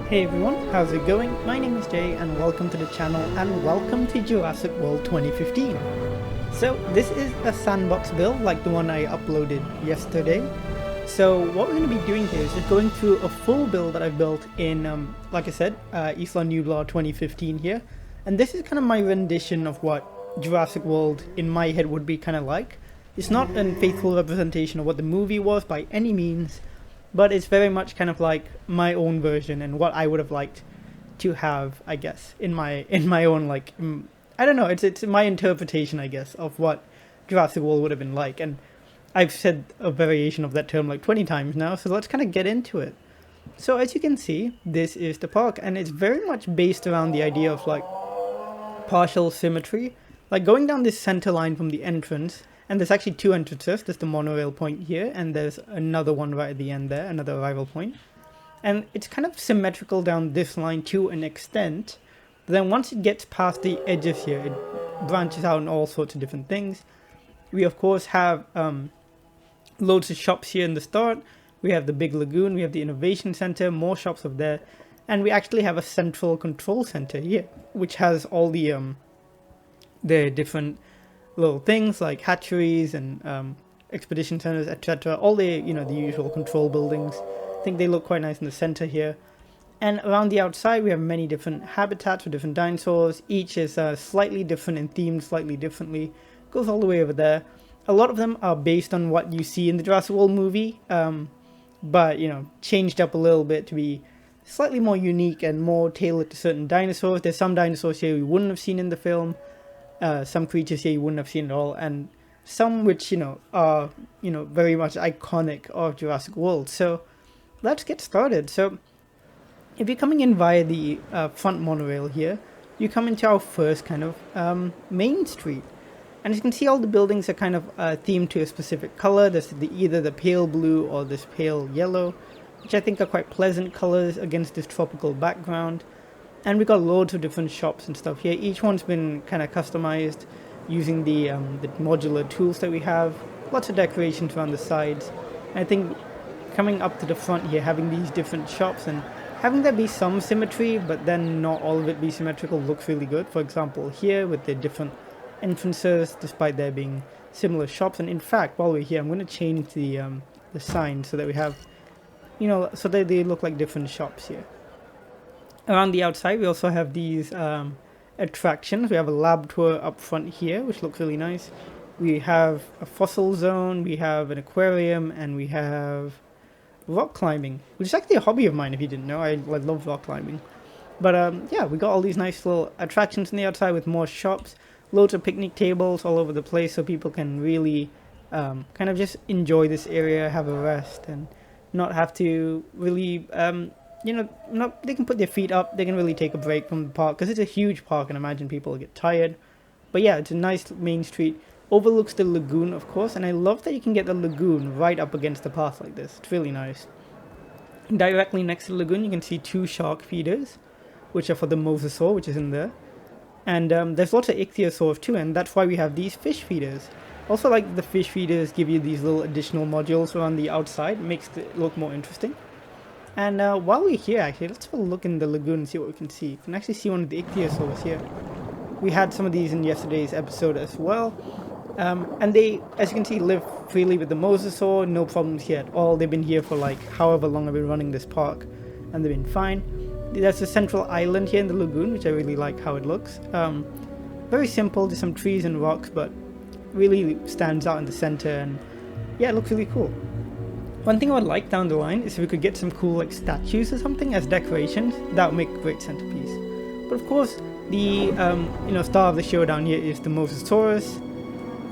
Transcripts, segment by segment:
Hey everyone, how's it going? My name is Jay and welcome to the channel and welcome to Jurassic World 2015. So this is a sandbox build like the one I uploaded yesterday. So what we're going to be doing here is just going through a full build that I've built in, like I said, Isla Nublar 2015 here. And this is kind of my rendition of what Jurassic World in my head would be kind of like. It's not a faithful representation of what the movie was by any means, but it's very much kind of like my own version and what I would have liked to have, I guess, in my own, like, I don't know, it's my interpretation, I guess, of what Jurassic World would have been like. And I've said a variation of that term like 20 times now, so let's kind of get into it. So as you can see, this is the park, and it's very much based around the idea of like partial symmetry, like going down this center line from the entrance. And there's actually two entrances. There's the monorail point here, and there's another one right at the end there, another arrival point. And it's kind of symmetrical down this line to an extent. But then once it gets past the edges here, it branches out in all sorts of different things. We of course have loads of shops here in the start. We have the big lagoon, we have the innovation center, more shops up there. And we actually have a central control center here, which has all the different little things like hatcheries and expedition centers, etc. All the, the usual control buildings. I think they look quite nice in the center here. And around the outside we have many different habitats for different dinosaurs. Each is slightly different and themed slightly differently. Goes all the way over there. A lot of them are based on what you see in the Jurassic World movie, but changed up a little bit to be slightly more unique and more tailored to certain dinosaurs. There's some dinosaurs here we wouldn't have seen in the film. Some creatures here you wouldn't have seen at all, and some which are very much iconic of Jurassic World. So let's get started. So if you're coming in via the front monorail here, you come into our first kind of main street, and as you can see, all the buildings are kind of themed to a specific color. There's either the pale blue or this pale yellow, which I think are quite pleasant colors against this tropical background. And we've got loads of different shops and stuff here. Each one's been kind of customized using the modular tools that we have. Lots of decorations around the sides. And I think coming up to the front here, having these different shops and having there be some symmetry, but then not all of it be symmetrical, looks really good. For example, here with the different entrances, despite there being similar shops. And in fact, while we're here, I'm going to change the sign so that we have, so that they look like different shops here. Around the outside, we also have these attractions. We have a lab tour up front here, which looks really nice. We have a fossil zone, we have an aquarium, and we have rock climbing, which is actually a hobby of mine, if you didn't know. I love rock climbing. But yeah, we got all these nice little attractions on the outside with more shops, loads of picnic tables all over the place, so people can really kind of just enjoy this area, have a rest, and not have to really they can put their feet up, they can really take a break from the park, because it's a huge park and I imagine people get tired. But yeah, it's a nice main street, overlooks the lagoon of course, and I love that you can get the lagoon right up against the path like this. It's really nice. Directly next to the lagoon you can see two shark feeders, which are for the Motherboard, which is in there. And there's lots of ichthyosaurs too, and that's why we have these fish feeders. Also, like, the fish feeders give you these little additional modules around the outside, makes it look more interesting. And while we're here, actually, let's have a look in the lagoon and see what we can see. You can actually see one of the ichthyosaurs here. We had some of these in yesterday's episode as well. And they, as you can see, live freely with the mosasaur, no problems here at all. They've been here for like however long I've been running this park, and they've been fine. There's a central island here in the lagoon, which I really like how it looks. Very simple, just some trees and rocks, but really stands out in the center, and yeah, it looks really cool. One thing I would like down the line is if we could get some cool like statues or something as decorations. That would make a great centerpiece. But of course, the star of the show down here is the Mosasaurus.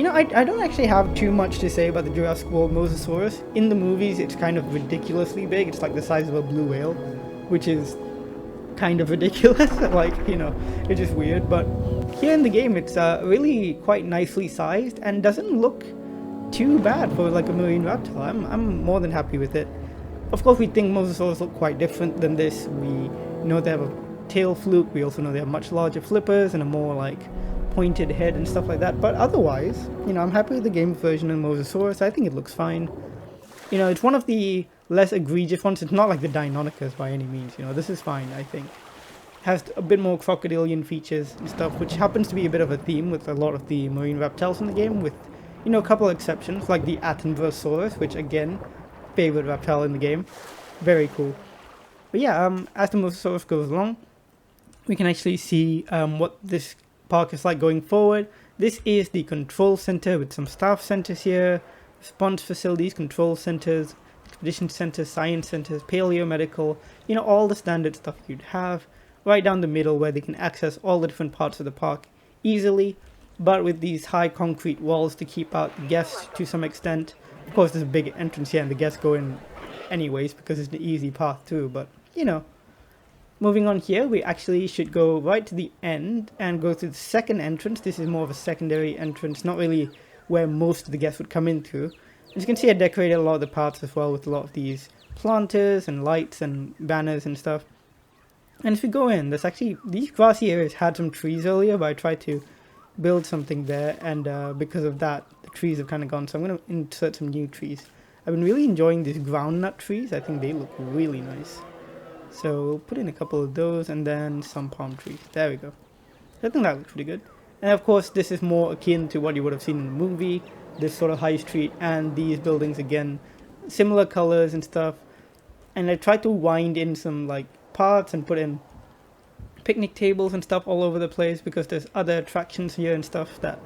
I don't actually have too much to say about the Jurassic World Mosasaurus. In the movies, it's kind of ridiculously big. It's like the size of a blue whale, which is kind of ridiculous. It's just weird. But here in the game, it's really quite nicely sized and doesn't look too bad for like a marine raptor. I'm more than happy with it. Of course, we think mosasaurs look quite different than this. We know they have a tail fluke. We also know they have much larger flippers and a more like pointed head and stuff like that. But otherwise, I'm happy with the game version of Mosasaurus. I think it looks fine. You know, it's one of the less egregious ones. It's not like the Deinonychus by any means. You know, this is fine, I think. Has a bit more crocodilian features and stuff, which happens to be a bit of a theme with a lot of the marine reptiles in the game, with, you know, a couple of exceptions, like the Attenborosaurus, which again, favorite reptile in the game. Very cool. But yeah, as the Mosasaurus goes along, we can actually see what this park is like going forward. This is the control center with some staff centers here, response facilities, control centers, expedition centers, science centers, paleomedical, you know, all the standard stuff you'd have. Right down the middle where they can access all the different parts of the park easily, but with these high concrete walls to keep out the guests to some extent. Of course, there's a big entrance here and the guests go in anyways because it's an easy path through, but you know. Moving on here, we actually should go right to the end and go through the second entrance. This is more of a secondary entrance, not really where most of the guests would come in through. As you can see, I decorated a lot of the parts as well with a lot of these planters and lights and banners and stuff. And if we go in, there's actually, these grassy areas had some trees earlier, but I tried to build something there, and because of that, the trees have kind of gone, so I'm going to insert some new trees. I've been really enjoying these groundnut trees. I think they look really nice. So we'll put in a couple of those, and then some palm trees. There we go. I think that looks pretty good. And of course, this is more akin to what you would have seen in the movie, this sort of high street, and these buildings again, similar colors and stuff. And I tried to wind in some like parts and put in picnic tables and stuff all over the place because there's other attractions here and stuff that,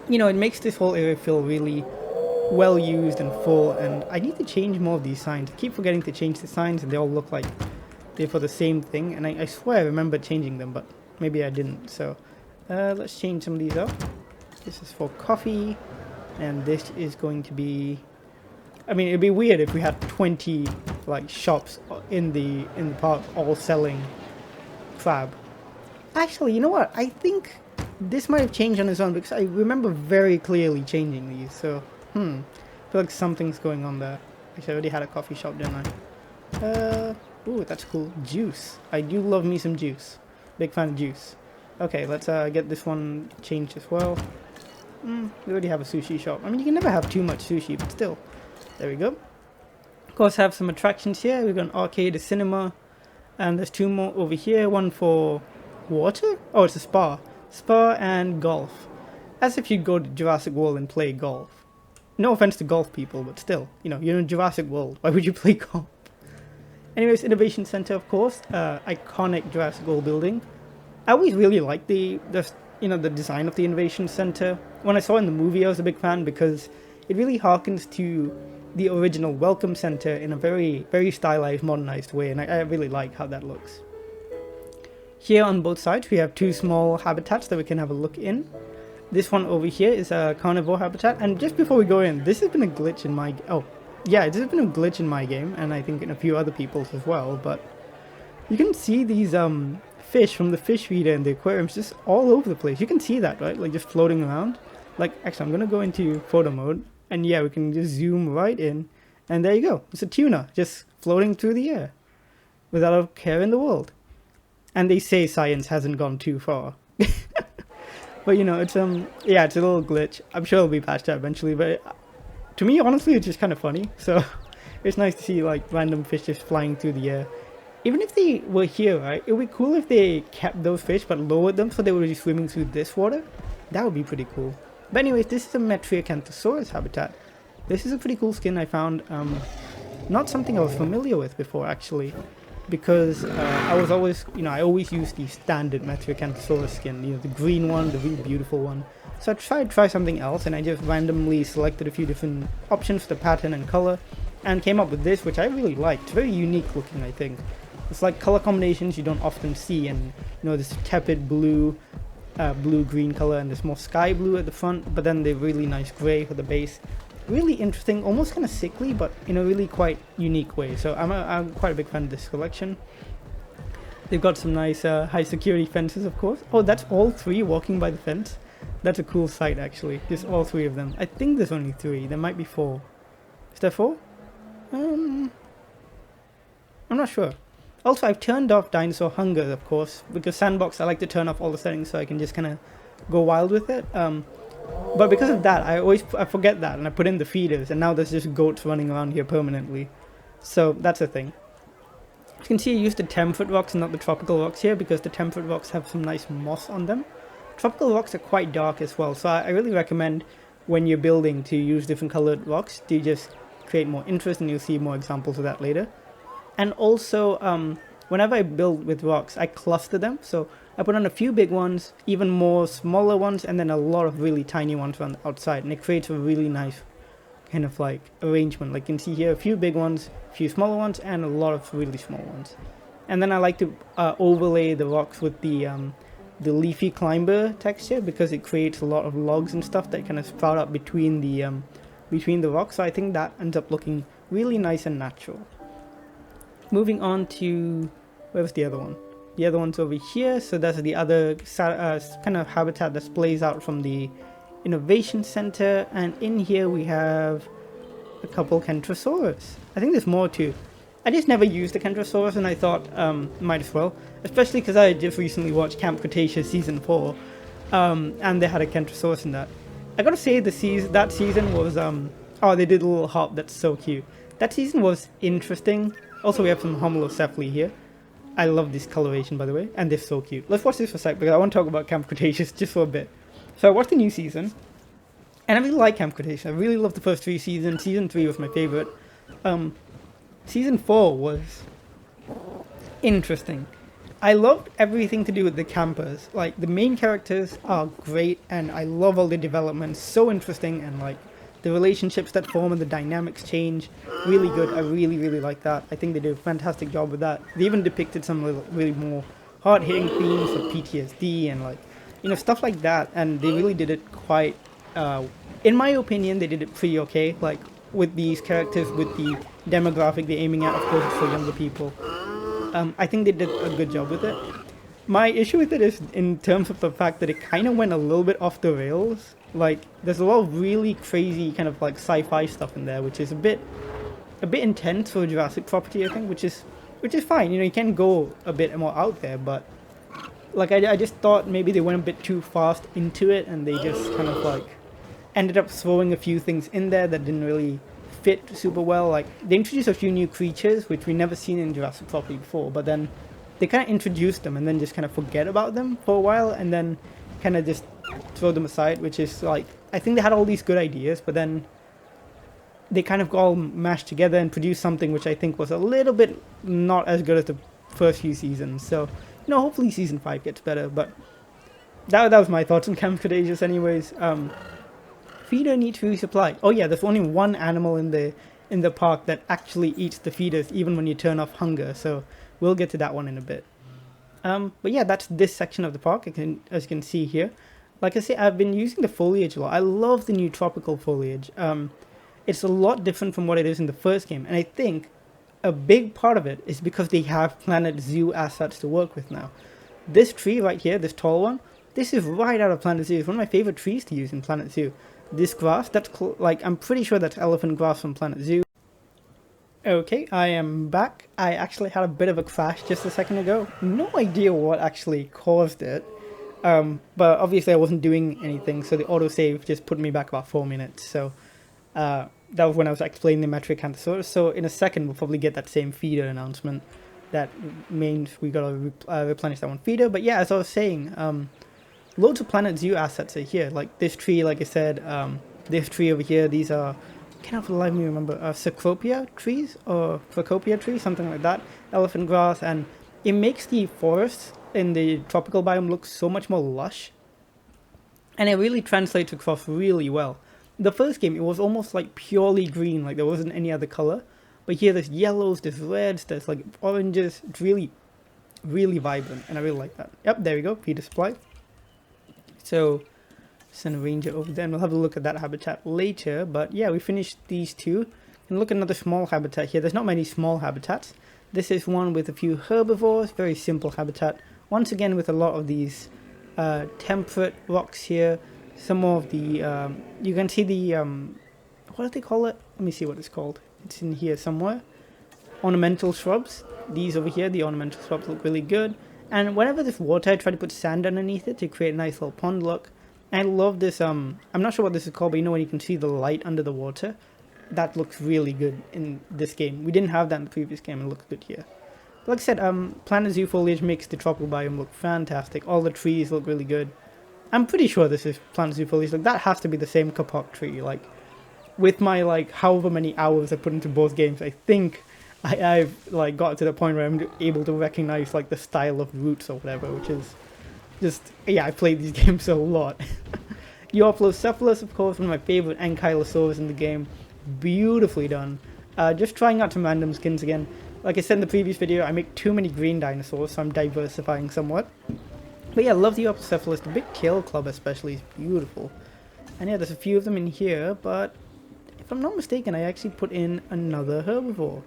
you know, it makes this whole area feel really well used and full. And I need to change more of these signs. I keep forgetting to change the signs and they all look like they're for the same thing, and I swear I remember changing them, but maybe I didn't. So let's change some of these up. This is for coffee, and this is going to be, I mean, it'd be weird if we had 20 like shops in the park all selling crab. Actually, you know what? I think this might have changed on its own because I remember very clearly changing these. So, I feel like something's going on there. Actually, I already had a coffee shop, didn't I? Ooh, that's cool. Juice. I do love me some juice. Big fan of juice. Okay, let's get this one changed as well. We already have a sushi shop. I mean, you can never have too much sushi, but still. There we go. Of course, have some attractions here. We've got an arcade, a cinema, and there's two more over here. One for water? Oh, it's a spa. Spa and golf. As if you'd go to Jurassic World and play golf. No offense to golf people, but still, you know, you're in Jurassic World. Why would you play golf? Anyways, Innovation Center, of course. Iconic Jurassic World building. I always really liked the design of the Innovation Center. When I saw it in the movie, I was a big fan because it really harkens to the original Welcome Center in a very, very stylized, modernized way, and I really like how that looks. Here on both sides, we have two small habitats that we can have a look in. This one over here is a carnivore habitat, and just before we go in, this has been a glitch in my... this has been a glitch in my game, and I think in a few other people's as well, but you can see these fish from the fish feeder and the aquariums just all over the place. You can see that, right? Like just floating around. Like, actually, I'm going to go into photo mode. And yeah, we can just zoom right in. And there you go. It's a tuna just floating through the air. Without a care in the world. And they say science hasn't gone too far. But you know, it's it's a little glitch. I'm sure it'll be patched out eventually. But to me, honestly, it's just kind of funny. So it's nice to see like random fish just flying through the air. Even if they were here, right? It would be cool if they kept those fish but lowered them so they were just swimming through this water. That would be pretty cool. But anyways, this is a Metriacanthosaurus habitat. This is a pretty cool skin I found. Not something I was familiar with before, actually. Because I was always, I always use the standard Metriacanthosaurus skin. The green one, the really beautiful one. So I tried to try something else, and I just randomly selected a few different options for the pattern and color. And came up with this, which I really liked. It's very unique looking, I think. It's like color combinations you don't often see. And, this tepid blue... blue-green color, and this more sky blue at the front, but then the really nice gray for the base. Really interesting, almost kind of sickly, but in a really quite unique way. So I'm quite a big fan of this collection. They've got some nice high security fences, of course. Oh, that's all three walking by the fence. That's a cool sight, actually. Just all three of them. I think there's only three. There might be four. Is there four? I'm not sure. Also, I've turned off dinosaur hunger, of course, because Sandbox, I like to turn off all the settings so I can just kind of go wild with it. But because of that, I forget that, and I put in the feeders, and now there's just goats running around here permanently. So that's a thing. You can see I used the temperate rocks and not the tropical rocks here, because the temperate rocks have some nice moss on them. Tropical rocks are quite dark as well, so I really recommend when you're building to use different colored rocks to just create more interest, and you'll see more examples of that later. And also, whenever I build with rocks, I cluster them, so I put on a few big ones, even more smaller ones, and then a lot of really tiny ones on the outside, and it creates a really nice kind of like arrangement. Like you can see here, a few big ones, a few smaller ones, and a lot of really small ones. And then I like to overlay the rocks with the leafy climber texture, because it creates a lot of logs and stuff that kind of sprout up between the rocks. So I think that ends up looking really nice and natural. Moving on to, where's the other one? The other one's over here. So that's the other kind of habitat that splays out from the Innovation Center, and in here we have a couple Kentrosaurus. I think there's more too. I just never used the Kentrosaurus, and I thought might as well, especially because I just recently watched Camp Cretaceous season 4, and they had a Kentrosaurus in that. I gotta say that season was oh, they did a little hop that's so cute. That season was interesting. Also, we have some Homalocephali here. I love this coloration, by the way, and they're so cute. Let's watch this for a sec, because I want to talk about Camp Cretaceous just for a bit. So I watched the new season, and I really like Camp Cretaceous. I really loved the first 3 seasons. Season 3 was my favorite. Season 4 was interesting. I loved everything to do with the campers. Like, the main characters are great, and I love all the developments. So interesting, and like the relationships that form and the dynamics change. Really good. I really, really like that. I think they did a fantastic job with that. They even depicted some really more hard-hitting themes of PTSD and like, you know, stuff like that, and they really did it quite, in my opinion, they did it pretty okay, like, with these characters, with the demographic they're aiming at. Of course, it's for younger people. I think they did a good job with it. My issue with it is in terms of the fact that it kind of went a little bit off the rails. Like, there's a lot of really crazy kind of like sci-fi stuff in there, which is a bit intense for a Jurassic property, I think, which is fine. You know, you can go a bit more out there, but like, I just thought maybe they went a bit too fast into it, and they just kind of like ended up throwing a few things in there that didn't really fit super well. Like, they introduced a few new creatures which we never seen in Jurassic property before, but then they kind of introduced them and then just kind of forget about them for a while, and then kind of just throw them aside, which is like, I think they had all these good ideas, but then they kind of got all mashed together and produced something which I think was a little bit not as good as the first few seasons. So, you know, hopefully season 5 gets better, but that was my thoughts on Camp Cretaceous anyways. Feeder needs to be resupplied. Oh yeah, there's only one animal in the park that actually eats the feeders even when you turn off hunger, so we'll get to that one in a bit. But yeah, that's this section of the park, as you can see here. Like I say, I've been using the foliage a lot. I love the new tropical foliage. It's a lot different from what it is in the first game, and I think a big part of it is because they have Planet Zoo assets to work with now. This tree right here, this tall one, this is right out of Planet Zoo. It's one of my favorite trees to use in Planet Zoo. This grass, that's like, I'm pretty sure that's elephant grass from Planet Zoo. Okay, I am back. I actually had a bit of a crash just a second ago. No idea what actually caused it. But obviously I wasn't doing anything, so the autosave just put me back about 4 minutes. So that was when I was explaining the metric Cantosaurus. So in a second we'll probably get that same feeder announcement. That means we gotta replenish that one feeder. But yeah, as I was saying, loads of Planet Zoo assets are here. Like this tree, like I said, this tree over here, these are, I cannot for the life of me remember, Cecropia trees or Procopia trees, something like that. Elephant grass, and it makes the forests in the tropical biome look so much more lush. And it really translates across really well. The first game, it was almost like purely green, like there wasn't any other color. But here there's yellows, there's reds, there's like oranges. It's really, really vibrant, and I really like that. Yep, there we go, feeder supply. So, send a ranger over there, and we'll have a look at that habitat later. But yeah, we finished these two. And look at another small habitat here. There's not many small habitats. This is one with a few herbivores, very simple habitat. Once again with a lot of these temperate rocks here. Some more of the, you can see the, what do they call it? Let me see what it's called. It's in here somewhere. Ornamental shrubs. These over here, the ornamental shrubs look really good. And whenever there's water, I try to put sand underneath it to create a nice little pond look. And I love this, I'm not sure what this is called, but you know when you can see the light under the water? That looks really good in this game. We didn't have that in the previous game, and it looks good here. Like I said, Planet Zoo foliage makes the tropical biome look fantastic. All the trees look really good. I'm pretty sure this is Planet Zoo foliage. Like, that has to be the same kapok tree. Like, with my, like, however many hours I put into both games, I think I've, like, got to the point where I'm able to recognize, like, the style of roots or whatever, which is just, yeah, I played these games a lot. Euoplocephalus, of course, one of my favorite ankylosaurs in the game. Beautifully done. Just trying out some random skins again. Like I said in the previous video, I make too many green dinosaurs, so I'm diversifying somewhat. But yeah, I love the Euoplocephalus. The big kill club especially is beautiful. And yeah, there's a few of them in here, but if I'm not mistaken, I actually put in another herbivore.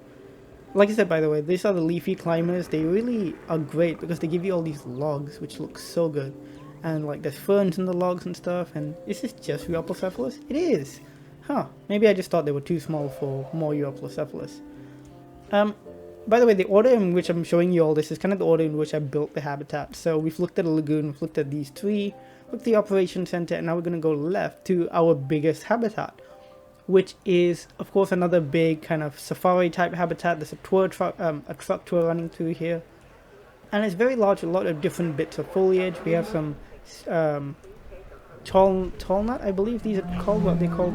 Like I said, by the way, these are the leafy climbers. They really are great because they give you all these logs, which look so good. And like there's ferns in the logs and stuff, and is this just Euoplocephalus? It is! Huh, maybe I just thought they were too small for more Euoplocephalus. By the way, the order in which I'm showing you all this is kind of the order in which I built the habitat. So we've looked at a lagoon, we've looked at these three, looked at the operation center, and now we're going to go left to our biggest habitat, which is, of course, another big kind of safari type habitat. There's a truck tour running through here, and it's very large, a lot of different bits of foliage. We have some tall nut, I believe these are called, what they call,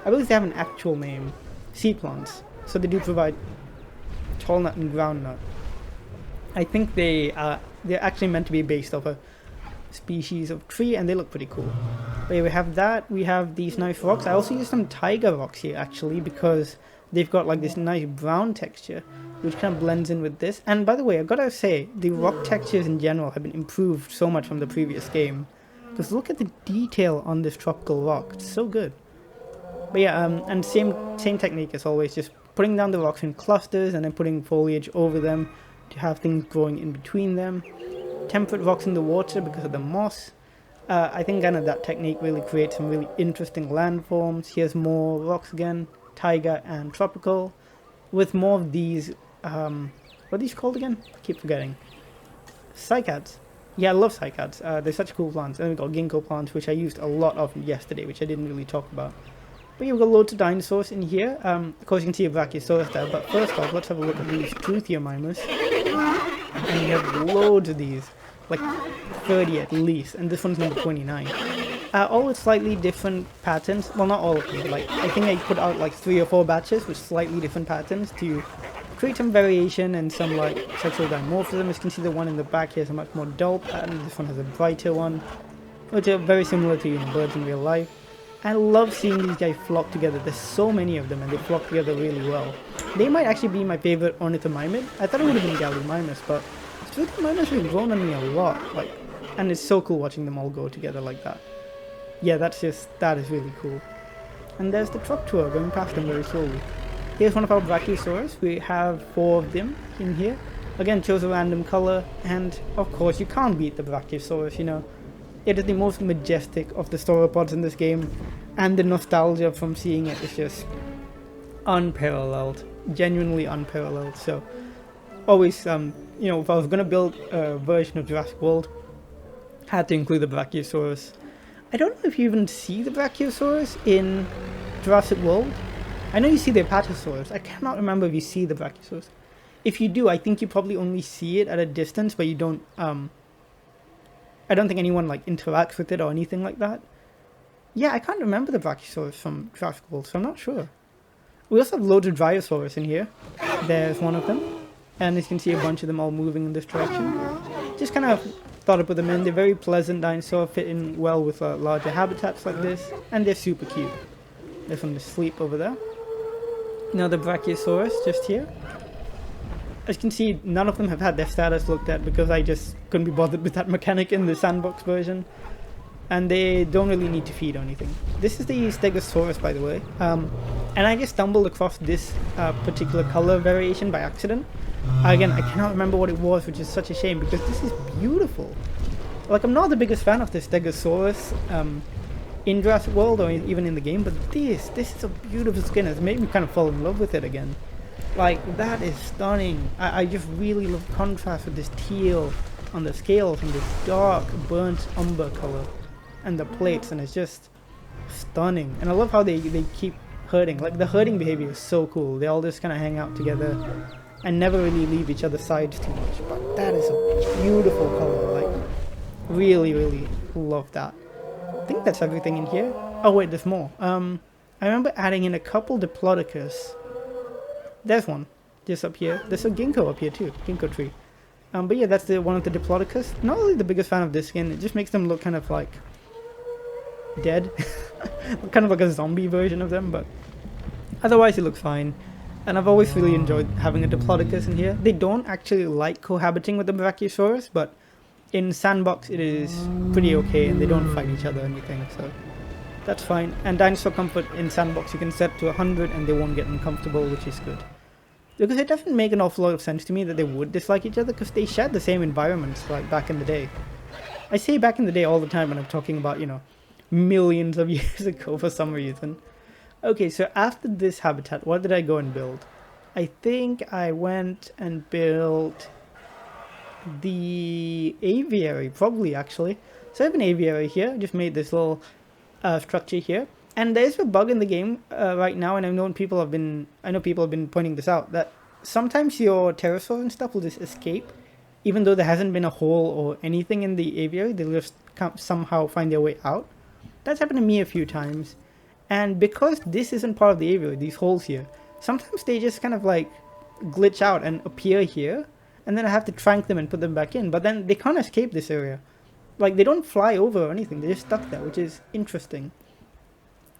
I believe they have an actual name, seed plants. So they do provide tall nut and ground nut. I think they're actually meant to be based off a species of tree, and they look pretty cool. But yeah, we have that. We have these nice rocks. I also use some tiger rocks here actually because they've got like this nice brown texture which kind of blends in with this. And by the way, I've got to say, the rock textures in general have been improved so much from the previous game. Because look at the detail on this tropical rock. It's so good. But yeah, and same technique as always, just putting down the rocks in clusters and then putting foliage over them to have things growing in between them. Temperate rocks in the water because of the moss. I think kind of that technique really creates some really interesting landforms. Here's more rocks again, taiga and tropical, with more of these, what are these called again? I keep forgetting. Cycads. Yeah, I love cycads. They're such cool plants. And we've got ginkgo plants, which I used a lot of yesterday, which I didn't really talk about. But yeah, we've got loads of dinosaurs in here. Of course, you can see a brachiosaurus there, but first off, let's have a look at these Truthiomimus. And we have loads of these, like 30 at least, and this one's number 29. All with slightly different patterns. Well, not all of them, but like, I think I put out like 3 or 4 batches with slightly different patterns to create some variation and some like sexual dimorphism. As you can see, the one in the back here is a much more dull pattern. This one has a brighter one, which are very similar to, you know, birds in real life. I love seeing these guys flock together. There's so many of them and they flock together really well. They might actually be my favorite ornithomimid. I thought it would have been Gallimimus, but Truthiomimus have grown on me a lot. Like, and it's so cool watching them all go together like that. Yeah, that is really cool. And there's the truck tour going past them very slowly. Here's one of our brachiosaurs. We have 4 of them in here. Again, chose a random color, and of course you can't beat the brachiosaurus, you know. It is the most majestic of the sauropods in this game, and the nostalgia from seeing it is just unparalleled, genuinely unparalleled. So always, you know, if I was going to build a version of Jurassic World, had to include the brachiosaurus. I don't know if you even see the brachiosaurus in Jurassic World. I know you see the apatosaurus. I cannot remember if you see the brachiosaurus. If you do, I think you probably only see it at a distance, but you don't, I don't think anyone like interacts with it or anything like that. Yeah, I can't remember the brachiosaurus from Jurassic World, so I'm not sure. We also have loads of Dryosaurus in here. There's one of them. And as you can see, a bunch of them all moving in this direction. Just kind of thought I'd put them in. They're very pleasant dinosaur, fit in well with larger habitats like this. And they're super cute. There's one to sleep over there. Another Brachiosaurus just here. As you can see, none of them have had their status looked at because I just couldn't be bothered with that mechanic in the Sandbox version. And they don't really need to feed or anything. This is the Stegosaurus, by the way. And I just stumbled across this particular color variation by accident. Again, I cannot remember what it was, which is such a shame because this is beautiful. Like, I'm not the biggest fan of the Stegosaurus in Jurassic World or even in the game, but this is a beautiful skin. It's made me kind of fall in love with it again. Like, that is stunning. I just really love the contrast with this teal on the scales and this dark burnt umber color. and the plates, and it's just stunning. And I love how they keep herding. Like, the herding behavior is so cool. They all just kind of hang out together and never really leave each other's sides too much. But that is a beautiful color. Like, really love that. I think that's everything in here. Oh wait, there's more. I remember adding in a couple Diplodocus. There's one just up here. There's a ginkgo up here too, ginkgo tree. But yeah, that's one of the Diplodocus. Not really the biggest fan of this skin. It just makes them look kind of like dead, kind of like a zombie version of them. But otherwise, it looks fine. And I've always really enjoyed having a Diplodocus in here. They don't actually like cohabiting with the Brachiosaurus, but in Sandbox it is pretty okay, and they don't fight each other or anything, so that's fine. And dinosaur comfort in Sandbox you can set to 100 and they won't get uncomfortable, which is good. Because it doesn't make an awful lot of sense to me that they would dislike each other, because they shared the same environments like back in the day. I say back in the day all the time when I'm talking about, you know, millions of years ago for some reason. Okay, so after this habitat, what did I go and build? I think I went and built the aviary, probably actually. So I have an aviary here. I just made this little structure here, and there's a bug in the game right now, and I know people have been pointing this out, that sometimes your pterosaurs and stuff will just escape, even though there hasn't been a hole or anything in the aviary. They'll just somehow find their way out. That's happened to me a few times, and because this isn't part of the aviary, these holes here, sometimes they just kind of like glitch out and appear here, and then I have to trank them and put them back in, but then they can't escape this area. Like, they don't fly over or anything, they're just stuck there, which is interesting.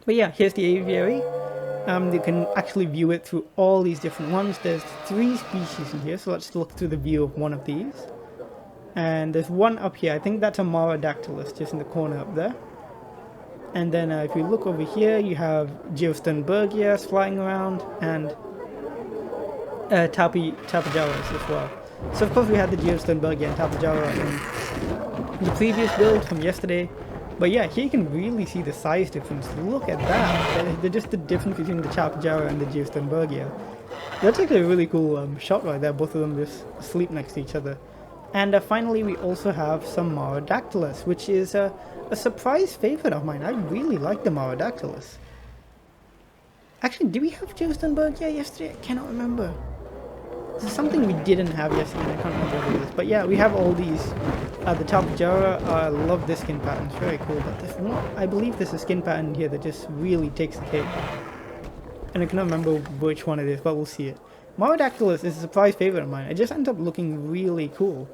But yeah, here's the aviary. You can actually view it through all these different ones. There's 3 species in here, so let's look through the view of one of these. And there's one up here, I think that's a Marodactylus, just in the corner up there. And then if you look over here, you have Geosternbergias flying around, and Tapajaras as well. So of course we had the Geosternbergia and Tapajara in the previous build from yesterday. But yeah, here you can really see the size difference. Look at that. Just the difference between the Tapajara and the Geosternbergia. That's actually a really cool shot right there. Both of them just sleep next to each other. And finally we also have some Marodactylus, which is a surprise favorite of mine. I really like the Marodactylus. Actually, did we have Geosternbergia yesterday? I cannot remember. This is something we didn't have yesterday, I can't remember what it is. But yeah, we have all these. The Tapajara, I love this skin pattern, it's very cool. But there's one, I believe there's a skin pattern here that just really takes the cake. And I cannot remember which one it is, but we'll see it. Marodactylus is a surprise favorite of mine. It just ends up looking really cool.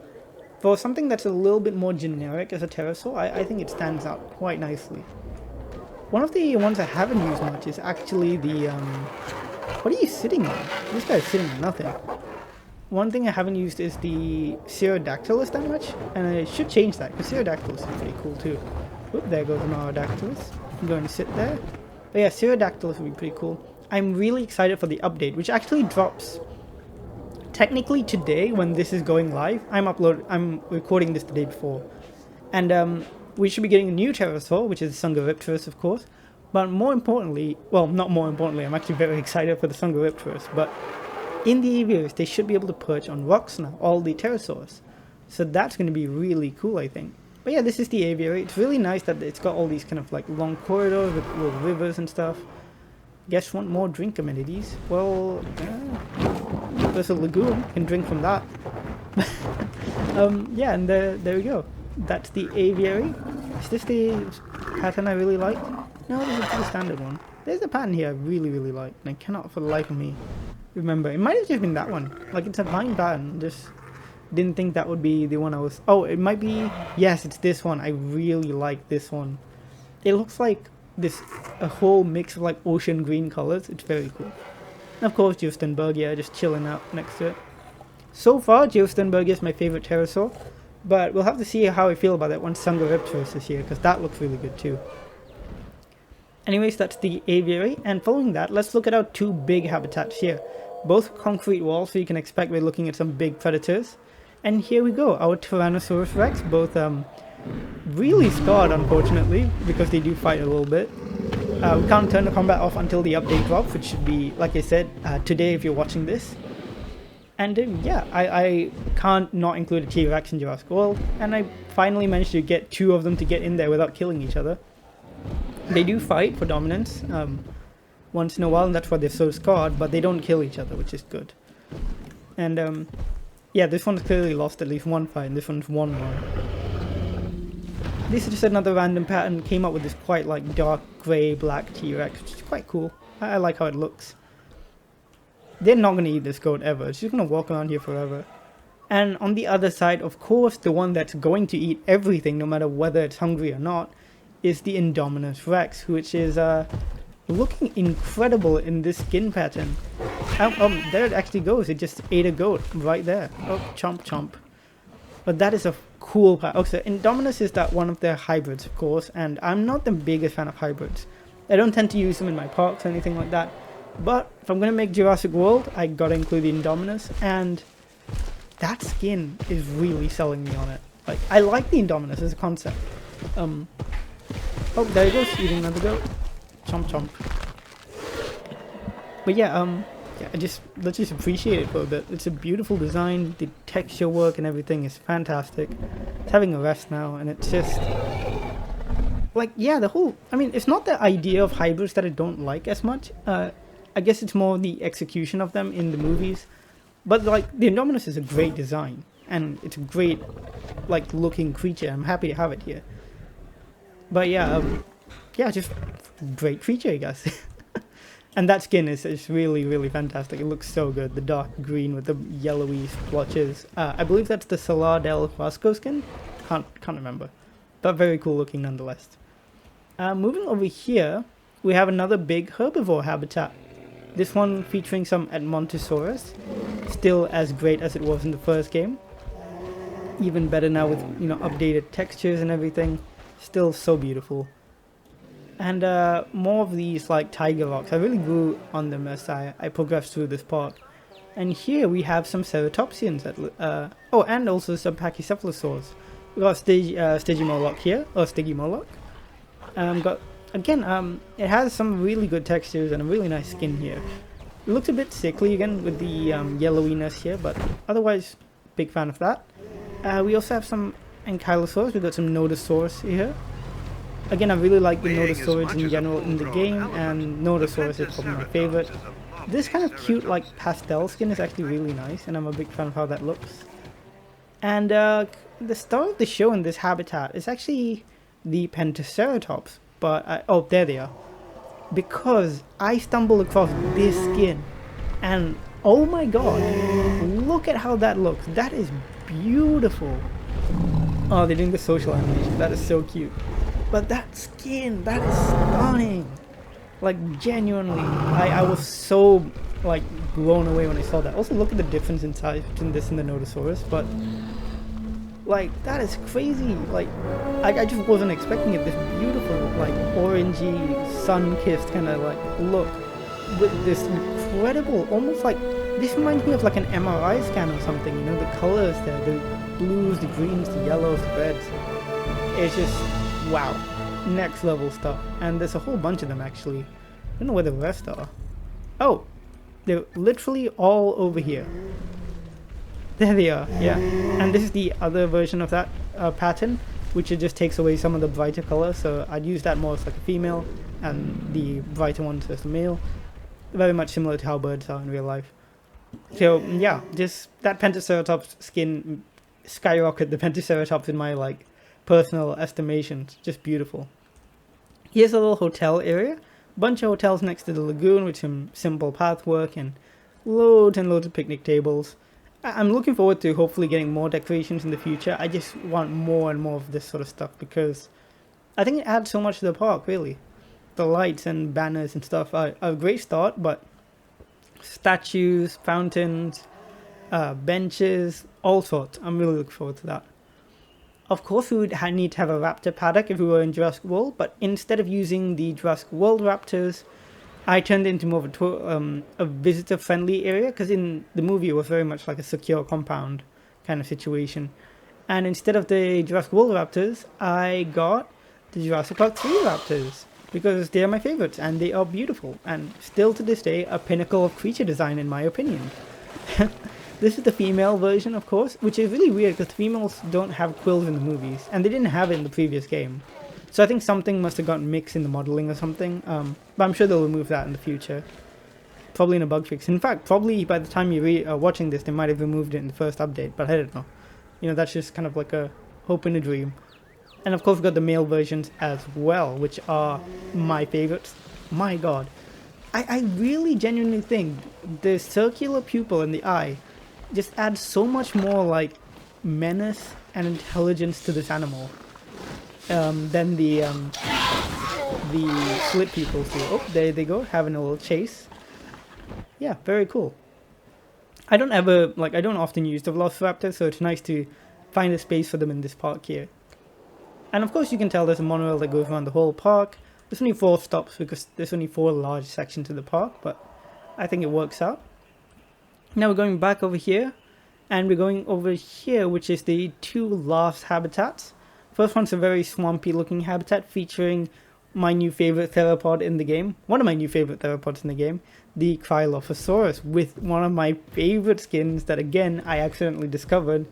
For something that's a little bit more generic as a pterosaur, I think it stands out quite nicely. One of the ones I haven't used much is actually the, what are you sitting on? This guy's sitting on nothing. One thing I haven't used is the Ceratopsian that much, and I should change that, because Ceratopsian is pretty cool too. Oop, there goes Marodactylus. I'm going to sit there. But yeah, Ceratopsian would be pretty cool. I'm really excited for the update, which actually drops technically today when this is going live. I'm recording this the day before. And we should be getting a new pterosaur, which is the Sungoripterus, of course. But more importantly, well, not more importantly, I'm actually very excited for the Sungoripterus, but in the aviaries, they should be able to perch on rocks now, all the pterosaurs. So that's going to be really cool, I think. But yeah, this is the aviary. It's really nice that it's got all these kind of like long corridors with little rivers and stuff. Guess want more drink amenities? Well, there's a lagoon. You can drink from that. Yeah, and there we go. That's the aviary. Is this the pattern I really like? No, this is the standard one. There's a pattern here I really like, and I cannot for the life of me remember. It might have just been that one. Like, it's a fine pattern, just didn't think that would be the one I was... Oh, it might be... Yes, it's this one. I really like this one. It looks like a whole mix of like ocean green colors. It's very cool. And of course, Geosternbergia just chilling out next to it. So far, Geosternbergia is my favorite pterosaur, but we'll have to see how I feel about that once Sungoripterus is here, because that looks really good too. Anyways, that's the aviary, and following that, let's look at our 2 big habitats here. Both concrete walls, so you can expect we're looking at some big predators. And here we go, our Tyrannosaurus Rex, both really scarred, unfortunately, because they do fight a little bit. We can't turn the combat off until the update drops, which should be, like I said, today if you're watching this. And yeah, I can't not include a T-Rex in Jurassic World, and I finally managed to get 2 of them to get in there without killing each other. They do fight for dominance once in a while, and that's why they're so scarred, but they don't kill each other, which is good. And yeah, this one's clearly lost at least one fight, and this one's won one. This is just another random pattern, came up with this quite like dark grey black T-Rex, which is quite cool. I like how it looks. They're not going to eat this goat ever, it's just going to walk around here forever. And on the other side, of course, the one that's going to eat everything, no matter whether it's hungry or not, is the Indominus Rex, which is looking incredible in this skin pattern. There it actually goes, it just ate a goat right there. Oh, chomp chomp. But that is a cool pattern. Okay, so Indominus is that one of their hybrids, of course, and I'm not the biggest fan of hybrids. I don't tend to use them in my parks or anything like that. But if I'm going to make Jurassic World, I gotta include the Indominus, and that skin is really selling me on it. Like, I like the Indominus as a concept. Oh, there he goes, eating another goat. Chomp chomp. But yeah, yeah, let's just appreciate it for a bit. It's a beautiful design, the texture work and everything is fantastic. It's having a rest now, and it's just... like, yeah, the whole... I mean, it's not the idea of hybrids that I don't like as much. I guess it's more the execution of them in the movies. But, like, the Indominus is a great design. And it's a great, like, looking creature. I'm happy to have it here. But, yeah, yeah, just great creature, I guess. And that skin is really, really fantastic. It looks so good. The dark green with the yellowy splotches. I believe that's the Salar del Vasco skin. Can't remember. But very cool looking nonetheless. Moving over here, we have another big herbivore habitat. This one featuring some Edmontosaurus, still as great as it was in the first game. Even better now with, you know, updated textures and everything. Still so beautiful. And more of these like tiger rocks. I really grew on them as I progressed through this part. And here we have some Ceratopsians. Oh, and also some Pachycephalosaurs. We got Stygimoloch here, or Stygimoloch. It has some really good textures and a really nice skin here. It looks a bit sickly again with the yellowiness here, but otherwise, big fan of that. We also have some Ankylosaurs. We got some Nodosaurs here. Again, I really like the Nodosaurs in general in the game, and Nodosaurus is probably my favorite. This kind of cute, like, pastel skin is actually really nice, and I'm a big fan of how that looks. And the star of the show in this habitat is actually the Pentaceratops, but oh, there they are. Because I stumbled across this skin, and oh my god, look at how that looks. That is beautiful. Oh, they're doing the social animation. That is so cute. But that skin, that is stunning. Like, genuinely, I was so, like, blown away when I saw that. Also, look at the difference in size between this and the Nodosaurus, but... like, that is crazy. Like, I just wasn't expecting it. This beautiful, like, orangey, sun-kissed kind of, like, look. With this incredible, almost like, this reminds me of, like, an MRI scan or something. You know, the colors there, the blues, the greens, the yellows, the reds. It's just, wow. Next level stuff. And there's a whole bunch of them, actually. I don't know where the rest are. Oh, they're literally all over here. There they are, yeah. And this is the other version of that pattern, which it just takes away some of the brighter color. So I'd use that more as like a female, and the brighter ones as a male. Very much similar to how birds are in real life. So yeah, just that Pentaceratops skin skyrocket the Pentaceratops in my like personal estimations. Just beautiful. Here's a little hotel area. Bunch of hotels next to the lagoon with some simple pathwork and loads of picnic tables. I'm looking forward to hopefully getting more decorations in the future. I just want more and more of this sort of stuff because I think it adds so much to the park, really. The lights and banners and stuff are a great start, but statues, fountains, benches, all sorts. I'm really looking forward to that. Of course, we would need to have a raptor paddock if we were in Jurassic World, but instead of using the Jurassic World raptors, I turned it into more of a visitor-friendly area, because in the movie it was very much like a secure compound kind of situation. And instead of the Jurassic World raptors, I got the Jurassic Park 3 raptors, because they are my favorites, and they are beautiful, and still to this day a pinnacle of creature design in my opinion. This is the female version, of course, which is really weird because females don't have quills in the movies, and they didn't have it in the previous game. So I think something must have gotten mixed in the modeling or something, but I'm sure they'll remove that in the future. Probably in a bug fix. In fact, probably by the time you're watching this, they might have removed it in the first update, but I don't know. You know, that's just kind of like a hope and a dream. And of course we've got the male versions as well, which are my favorites. My god. I really genuinely think the circular pupil in the eye just adds so much more like menace and intelligence to this animal than the slit pupils do. Oh, there they go, having a little chase. Yeah, very cool. I don't often use the velociraptor, so it's nice to find a space for them in this park here. And of course you can tell there's a monorail that goes around the whole park. There's only 4 stops because there's only 4 large sections of the park, but I think it works out. Now we're going back over here, and we're going over here, which is the 2 last habitats. First one's a very swampy looking habitat featuring my new favorite theropod in the game. One of my new favorite theropods in the game, the Cryolophosaurus, with one of my favorite skins that again I accidentally discovered,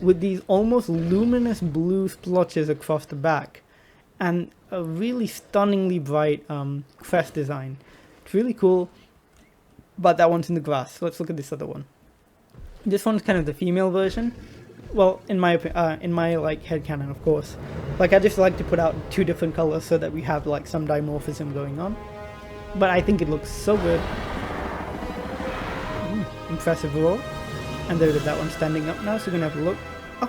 with these almost luminous blue splotches across the back and a really stunningly bright crest design. It's really cool, but that one's in the grass. So let's look at this other one. This one's kind of the female version. Well, in my like headcanon, of course. Like, I just like to put out 2 different colors so that we have like some dimorphism going on. But I think it looks so good. Impressive roar. And there it is, that one standing up now, so we're gonna have a look. Oh,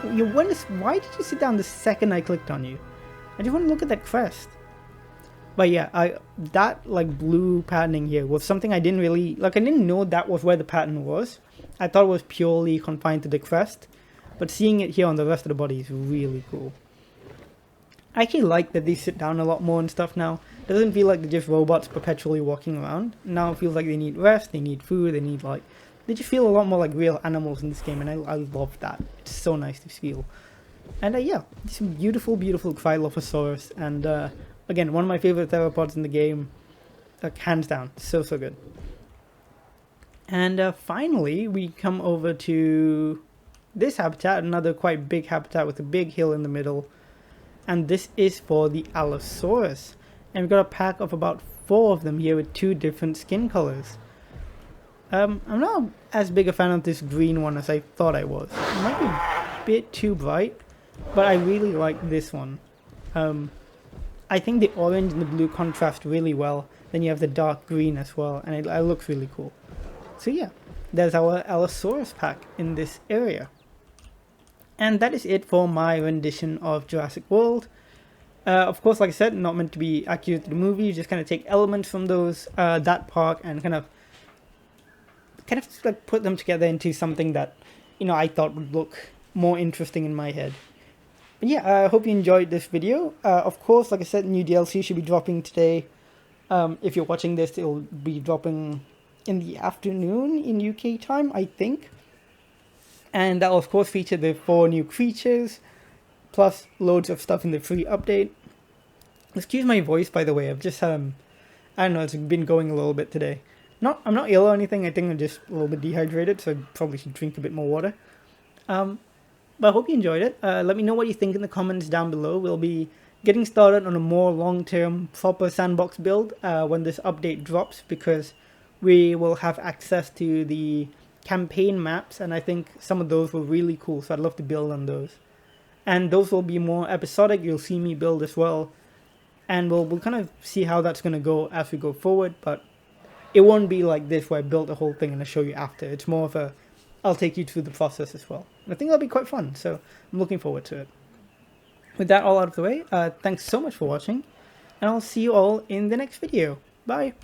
why did you sit down the second I clicked on you? I just want to look at that crest. But yeah, that like blue patterning here was something I didn't really, like, I didn't know that was where the pattern was. I thought it was purely confined to the crest. But seeing it here on the rest of the body is really cool. I actually like that they sit down a lot more and stuff now. It doesn't feel like they're just robots perpetually walking around. Now it feels like they need rest, they need food, they just feel a lot more like real animals in this game, and I love that. It's so nice to feel. And yeah, it's a beautiful, beautiful Cryolophosaurus, and again, one of my favorite theropods in the game, like, hands down, so good. And finally, we come over to this habitat, another quite big habitat with a big hill in the middle, and this is for the Allosaurus. And we've got a pack of about 4 of them here with 2 different skin colors. I'm not as big a fan of this green one as I thought I was. It might be a bit too bright, but I really like this one. I think the orange and the blue contrast really well. Then you have the dark green as well, and it looks really cool. So yeah, there's our Allosaurus pack in this area. And that is it for my rendition of Jurassic World. Of course, like I said, not meant to be accurate to the movie. You just kind of take elements from that park and kind of like put them together into something that, you know, I thought would look more interesting in my head. But yeah, I hope you enjoyed this video. Of course, like I said, new DLC should be dropping today. If you're watching this, it'll be dropping in the afternoon in UK time, I think. And that will of course feature the 4 new creatures, plus loads of stuff in the free update. Excuse my voice, by the way. I've just I don't know, it's been going a little bit today. I'm not ill or anything. I think I'm just a little bit dehydrated, so I probably should drink a bit more water. But I hope you enjoyed it. Let me know what you think in the comments down below. We'll be getting started on a more long-term proper sandbox build when this update drops, because we will have access to the campaign maps, and I think some of those were really cool, so I'd love to build on those. And those will be more episodic. You'll see me build as well, and we'll kind of see how that's going to go as we go forward, but it won't be like this where I build the whole thing and I show you after. It's more of I'll take you through the process as well. And I think that'll be quite fun, so I'm looking forward to it. With that all out of the way, thanks so much for watching, and I'll see you all in the next video. Bye!